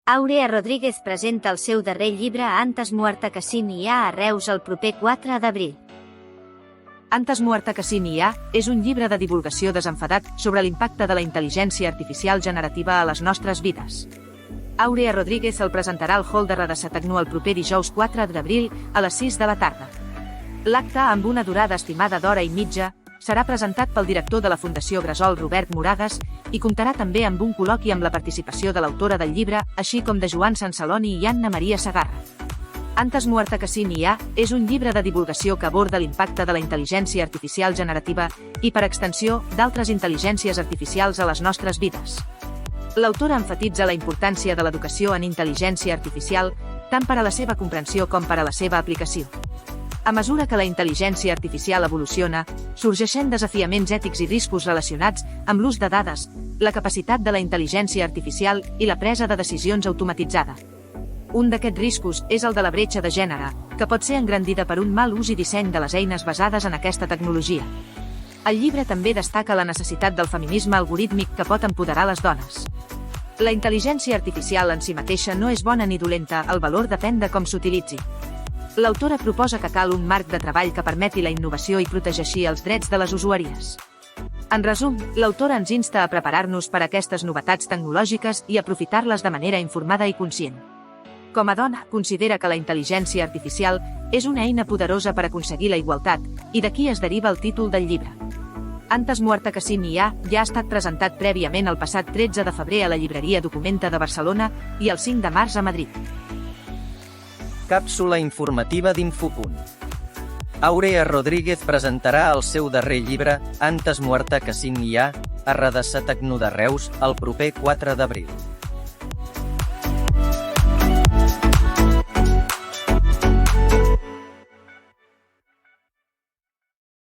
Àurea Rodríguez presenta el seu darrer llibre Antes muerta que sin IA a Reus el proper 4 d'abril. Antes muerta que sin IA és un llibre de divulgació desenfadat sobre l'impacte de la intel·ligència artificial generativa a les nostres vides. Àurea Rodríguez el presentarà al hall de Radassa Tecno el proper dijous 4 d'abril a les 6 de la tarda. L'acte, amb una durada estimada d'hora i mitja, serà presentat pel director de la Fundació Gresol, Robert Moragas, i comptarà també amb un col·loqui amb la participació de l'autora del llibre, així com de Joan Sanceloni i Anna Maria Segarra. Antes muerta que sin IA és un llibre de divulgació que aborda l'impacte de la intel·ligència artificial generativa i, per extensió, d'altres intel·ligències artificials a les nostres vides. L'autora emfatitza la importància de l'educació en intel·ligència artificial tant per a la seva comprensió com per a la seva aplicació. A mesura que la intel·ligència artificial evoluciona, sorgeixen desafiaments ètics i riscos relacionats amb l'ús de dades, la capacitat de la intel·ligència artificial i la presa de decisions automatitzada. Un d'aquests riscos és el de la bretxa de gènere, que pot ser engrandida per un mal ús i disseny de les eines basades en aquesta tecnologia. El llibre també destaca la necessitat del feminisme algorítmic que pot empoderar les dones. La intel·ligència artificial en si mateixa no és bona ni dolenta, el valor depèn de com s'utilitzi. L'autora proposa que cal un marc de treball que permeti la innovació i protegeixi els drets de les usuàries. En resum, l'autora ens insta a preparar-nos per a aquestes novetats tecnològiques i aprofitar-les de manera informada i conscient. Com a dona, considera que la intel·ligència artificial és una eina poderosa per aconseguir la igualtat, i d'aquí es deriva el títol del llibre. Antes muerta que sin IA ja ha estat presentat prèviament el passat 13 de febrer a la llibreria Documenta de Barcelona i el 5 de març a Madrid. Càpsula informativa d'Infopunt. Àurea Rodríguez presentarà el seu darrer llibre, Antes muerta que sin IA, a Radassa Tecno de Reus, el proper 4 d'abril.